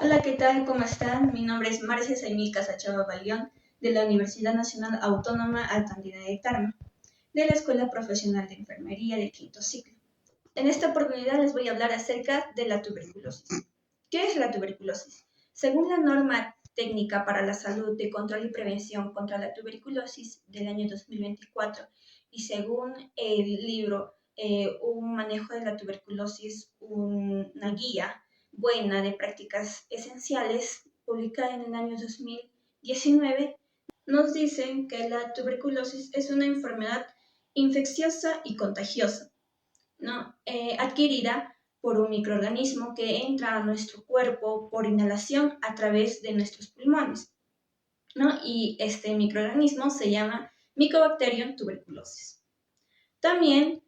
Hola, ¿qué tal? ¿Cómo están? Mi nombre es Marcia Saimil Casachava Balión, de la Universidad Nacional Autónoma Altandina de Tarma, de la Escuela Profesional de Enfermería de quinto ciclo. En esta oportunidad les voy a hablar acerca de la tuberculosis. ¿Qué es la tuberculosis? Según la norma técnica para la salud de control y prevención contra la tuberculosis del año 2024 y según el libro Un manejo de la tuberculosis, una guía buena de prácticas esenciales, publicada en el año 2019, nos dicen que la tuberculosis es una enfermedad infecciosa y contagiosa, ¿no? Adquirida por un microorganismo que entra a nuestro cuerpo por inhalación a través de nuestros pulmones, ¿no? Y este microorganismo se llama Mycobacterium tuberculosis. También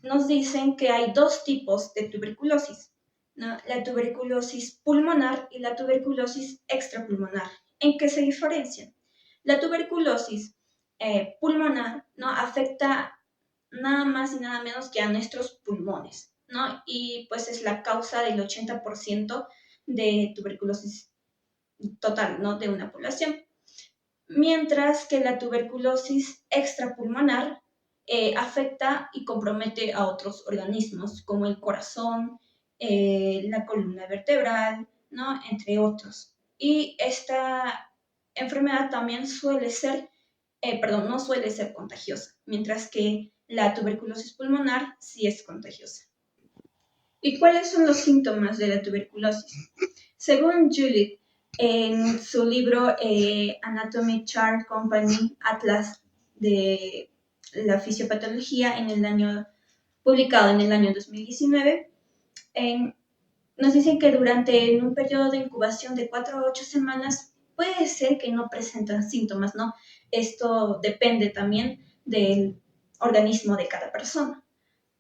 nos dicen que hay dos tipos de tuberculosis, ¿no? La tuberculosis pulmonar y la tuberculosis extrapulmonar. ¿En qué se diferencian? La tuberculosis pulmonar, ¿no?, afecta nada más y nada menos que a nuestros pulmones, ¿no? Y pues es la causa del 80% de tuberculosis total, ¿no?, de una población. Mientras que la tuberculosis extrapulmonar afecta y compromete a otros organismos, como el corazón, la columna vertebral, ¿no?, entre otros. Y esta enfermedad también no suele ser contagiosa, mientras que la tuberculosis pulmonar sí es contagiosa. ¿Y cuáles son los síntomas de la tuberculosis? Según Juliet, en su libro Anatomy Chart Company Atlas de la fisiopatología publicado en el año 2019, nos dicen que durante un periodo de incubación de 4 a 8 semanas puede ser que no presentan síntomas, ¿no? Esto depende también del organismo de cada persona,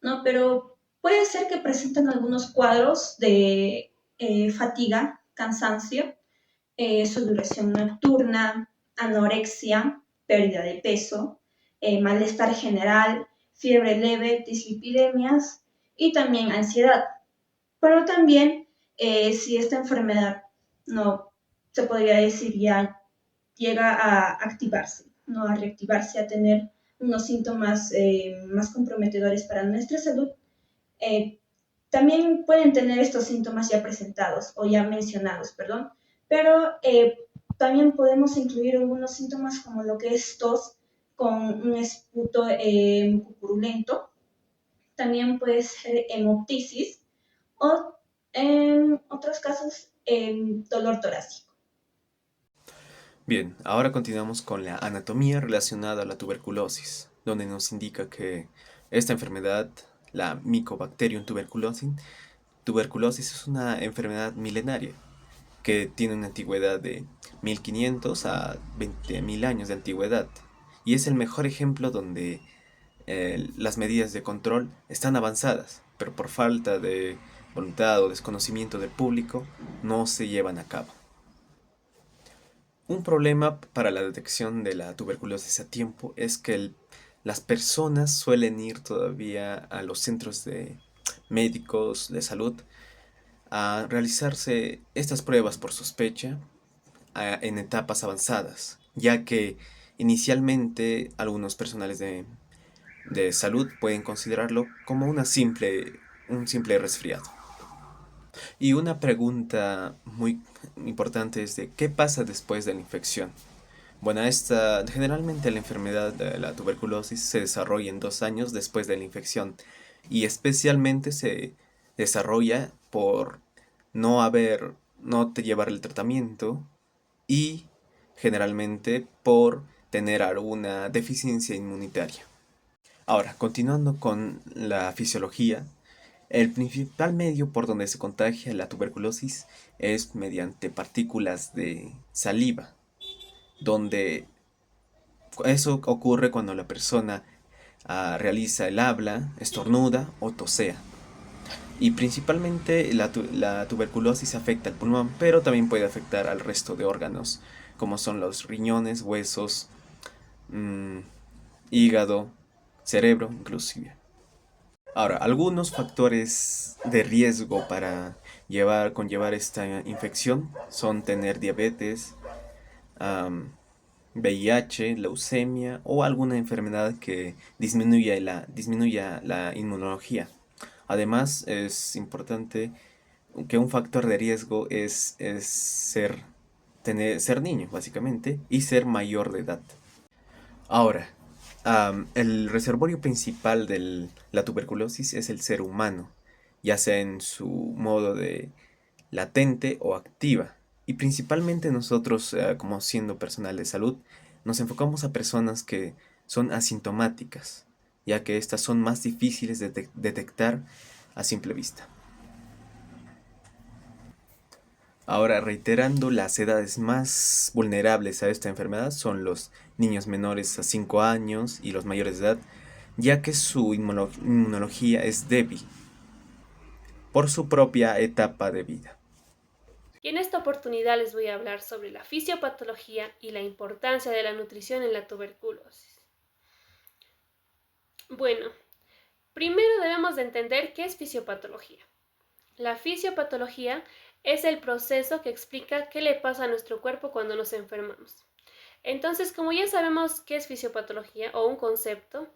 ¿no? Pero puede ser que presenten algunos cuadros de fatiga, cansancio, sudoración nocturna, anorexia, pérdida de peso, malestar general, fiebre leve, dislipidemias y también ansiedad. Pero también si esta enfermedad no se podría decir ya llega a activarse, ¿no?, a reactivarse, a tener unos síntomas más comprometedores para nuestra salud, eh, también pueden tener estos síntomas ya presentados o ya mencionados, perdón, pero también podemos incluir algunos síntomas como lo que es tos con un esputo purulento, también puede ser hemoptisis o en otros casos dolor torácico. Bien, ahora continuamos con la anatomía relacionada a la tuberculosis, donde nos indica que esta enfermedad, la Mycobacterium tuberculosis es una enfermedad milenaria que tiene una antigüedad de 1500 a 20.000 años de antigüedad y es el mejor ejemplo donde las medidas de control están avanzadas, pero por falta de voluntad o desconocimiento del público no se llevan a cabo. Un problema para la detección de la tuberculosis a tiempo es que las personas suelen ir todavía a los centros de médicos de salud a realizarse estas pruebas por sospecha en etapas avanzadas, ya que inicialmente algunos personales de salud pueden considerarlo como un simple resfriado. Y una pregunta muy importante es de ¿qué pasa después de la infección? Bueno, generalmente la enfermedad de la tuberculosis se desarrolla en 2 años después de la infección y especialmente se desarrolla por no te llevar el tratamiento y generalmente por tener alguna deficiencia inmunitaria. Ahora, continuando con la fisiología, el principal medio por donde se contagia la tuberculosis es mediante partículas de saliva, donde eso ocurre cuando la persona realiza el habla, estornuda o tosea. Y principalmente la tuberculosis afecta al pulmón, pero también puede afectar al resto de órganos, como son los riñones, huesos, mm, hígado, cerebro, inclusive. Ahora, algunos factores de riesgo para conllevar esta infección son tener diabetes, am, VIH, leucemia o alguna enfermedad que disminuya la inmunología. Además, es importante que un factor de riesgo es ser niño, básicamente, y ser mayor de edad. Ahora, el reservorio principal de la tuberculosis es el ser humano, ya sea en su modo de latente o activa. Y principalmente nosotros, como siendo personal de salud, nos enfocamos a personas que son asintomáticas, ya que estas son más difíciles de detectar a simple vista. Ahora, reiterando, las edades más vulnerables a esta enfermedad son los niños menores a 5 años y los mayores de edad, ya que su inmunología es débil por su propia etapa de vida. Y en esta oportunidad les voy a hablar sobre la fisiopatología y la importancia de la nutrición en la tuberculosis. Bueno, primero debemos de entender qué es fisiopatología. La fisiopatología es el proceso que explica qué le pasa a nuestro cuerpo cuando nos enfermamos. Entonces, como ya sabemos qué es fisiopatología o un concepto,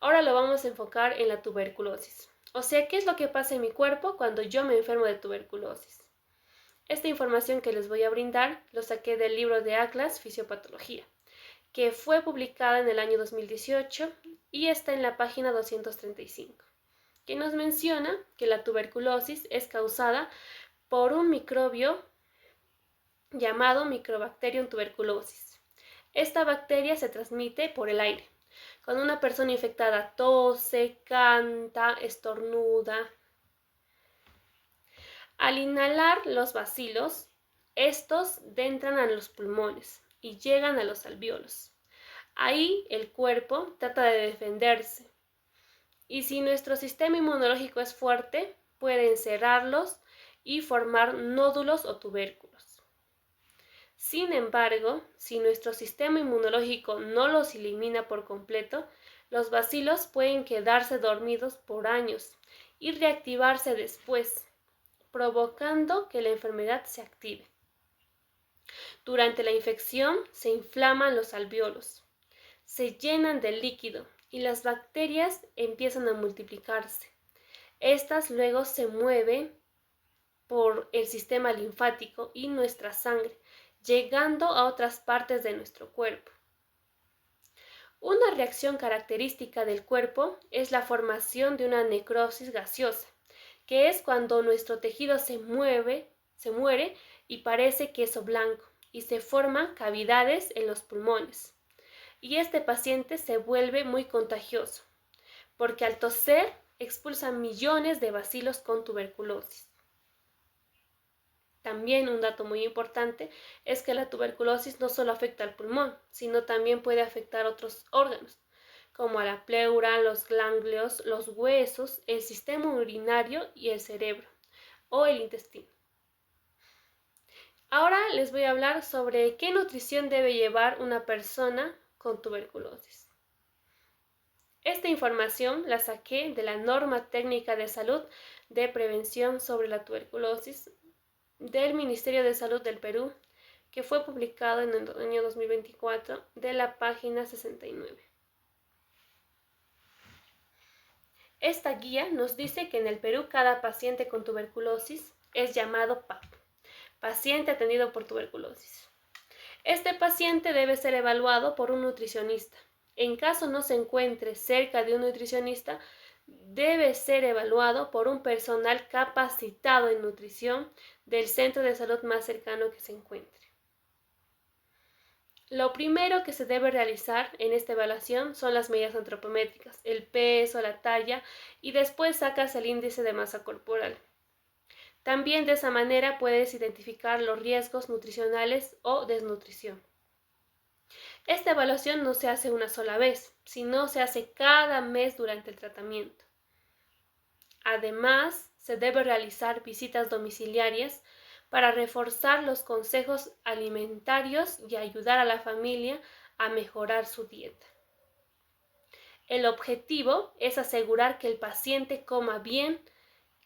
ahora lo vamos a enfocar en la tuberculosis. O sea, ¿qué es lo que pasa en mi cuerpo cuando yo me enfermo de tuberculosis? Esta información que les voy a brindar lo saqué del libro de Atlas Fisiopatología, que fue publicada en el año 2018 y está en la página 235, que nos menciona que la tuberculosis es causada por un microbio llamado Microbacterium tuberculosis. Esta bacteria se transmite por el aire. Cuando una persona infectada tose, canta, estornuda. Al inhalar los bacilos, estos entran a los pulmones y llegan a los alvéolos. Ahí el cuerpo trata de defenderse y si nuestro sistema inmunológico es fuerte, puede encerrarlos y formar nódulos o tubérculos. Sin embargo, si nuestro sistema inmunológico no los elimina por completo, los bacilos pueden quedarse dormidos por años y reactivarse después, provocando que la enfermedad se active. Durante la infección se inflaman los alvéolos, se llenan de líquido y las bacterias empiezan a multiplicarse. Estas luego se mueven por el sistema linfático y nuestra sangre, llegando a otras partes de nuestro cuerpo. Una reacción característica del cuerpo es la formación de una necrosis gaseosa, que es cuando nuestro tejido se muere y parece queso blanco y se forman cavidades en los pulmones. Y este paciente se vuelve muy contagioso, porque al toser expulsa millones de bacilos con tuberculosis. También un dato muy importante es que la tuberculosis no solo afecta al pulmón, sino también puede afectar otros órganos, como a la pleura, los ganglios, los huesos, el sistema urinario y el cerebro o el intestino. Ahora les voy a hablar sobre qué nutrición debe llevar una persona con tuberculosis. Esta información la saqué de la Norma Técnica de Salud de Prevención sobre la Tuberculosis del Ministerio de Salud del Perú, que fue publicado en el año 2024 de la página 69. Esta guía nos dice que en el Perú cada paciente con tuberculosis es llamado PAP, paciente atendido por tuberculosis. Este paciente debe ser evaluado por un nutricionista. En caso no se encuentre cerca de un nutricionista, debe ser evaluado por un personal capacitado en nutrición del centro de salud más cercano que se encuentre. Lo primero que se debe realizar en esta evaluación son las medidas antropométricas, el peso, la talla y después sacas el índice de masa corporal. También de esa manera puedes identificar los riesgos nutricionales o desnutrición. Esta evaluación no se hace una sola vez, sino se hace cada mes durante el tratamiento. Además, se debe realizar visitas domiciliarias para reforzar los consejos alimentarios y ayudar a la familia a mejorar su dieta. El objetivo es asegurar que el paciente coma bien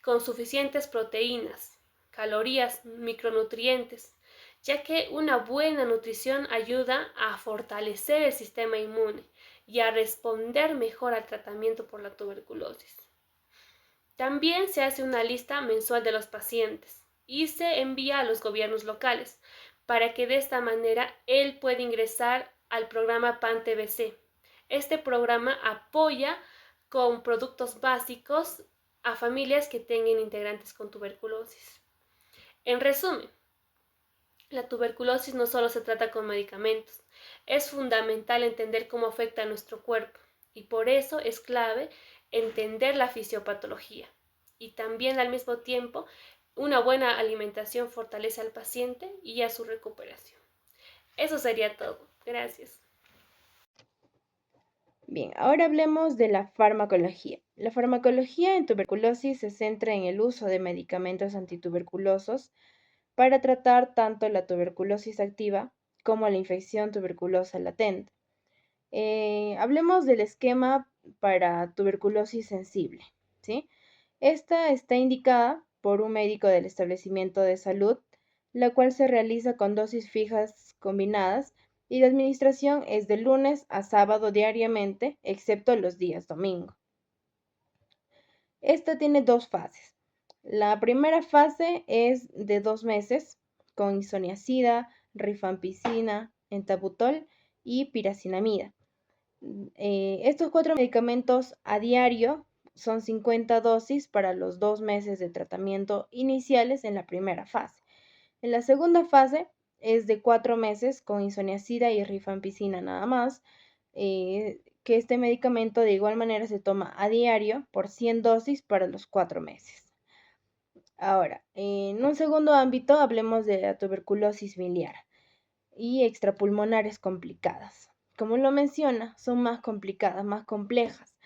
con suficientes proteínas, calorías, micronutrientes, ya que una buena nutrición ayuda a fortalecer el sistema inmune y a responder mejor al tratamiento por la tuberculosis. También se hace una lista mensual de los pacientes y se envía a los gobiernos locales para que de esta manera él pueda ingresar al programa PAN-TBC. Este programa apoya con productos básicos a familias que tengan integrantes con tuberculosis. En resumen, la tuberculosis no solo se trata con medicamentos, es fundamental entender cómo afecta a nuestro cuerpo y por eso es clave entender la fisiopatología. Y también al mismo tiempo, una buena alimentación fortalece al paciente y a su recuperación. Eso sería todo. Gracias. Bien, ahora hablemos de la farmacología. La farmacología en tuberculosis se centra en el uso de medicamentos antituberculosos para tratar tanto la tuberculosis activa como la infección tuberculosa latente. Hablemos del esquema para tuberculosis sensible, ¿sí? Esta está indicada por un médico del establecimiento de salud, la cual se realiza con dosis fijas combinadas y la administración es de lunes a sábado diariamente, excepto los días domingo. Esta tiene dos fases. La primera fase es de 2 meses con isoniazida, rifampicina, entabutol y piracinamida. Estos 4 medicamentos a diario son 50 dosis para los 2 meses de tratamiento iniciales en la primera fase. En la segunda fase es de 4 meses con isoniazida y rifampicina nada más, que este medicamento de igual manera se toma a diario por 100 dosis para los 4 meses. Ahora, en un segundo ámbito hablemos de la tuberculosis biliar y extrapulmonares complicadas. Como lo menciona, son más complicadas, más complejas.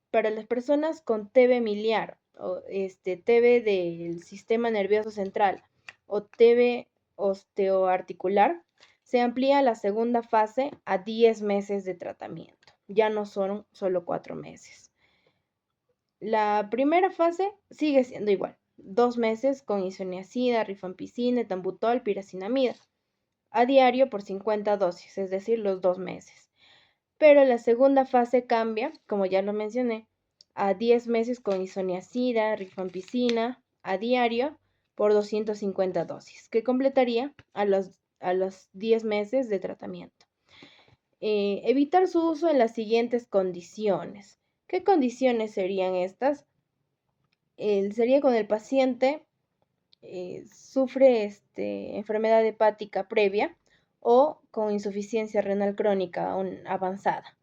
Para las personas con TB miliar o TB del sistema nervioso central o TB osteoarticular, se amplía la segunda fase a 10 meses de tratamiento. Ya no son solo 4 meses. La primera fase sigue siendo igual. 2 meses con isoniazida, rifampicina, etambutol, piracinamida a diario por 50 dosis, es decir, los 2 meses. Pero la segunda fase cambia, como ya lo mencioné, a 10 meses con isoniazida, rifampicina a diario por 250 dosis, que completaría a los 10 meses de tratamiento. Evitar su uso en las siguientes condiciones. ¿Qué condiciones serían estas? Sería con el paciente sufre enfermedad hepática previa o con insuficiencia renal crónica aún avanzada.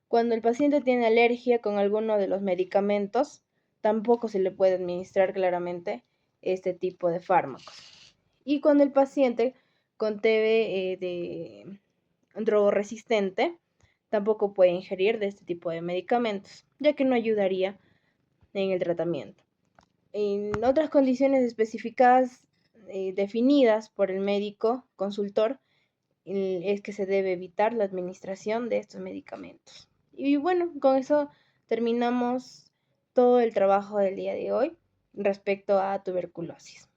Cuando el paciente tiene alergia con alguno de los medicamentos, tampoco se le puede administrar claramente este tipo de fármacos. Y cuando el paciente con TB de drogoresistente, tampoco puede ingerir de este tipo de medicamentos, ya que no ayudaría en el tratamiento. En otras condiciones especificadas, definidas por el médico consultor, es que se debe evitar la administración de estos medicamentos. Y bueno, con eso terminamos todo el trabajo del día de hoy respecto a tuberculosis.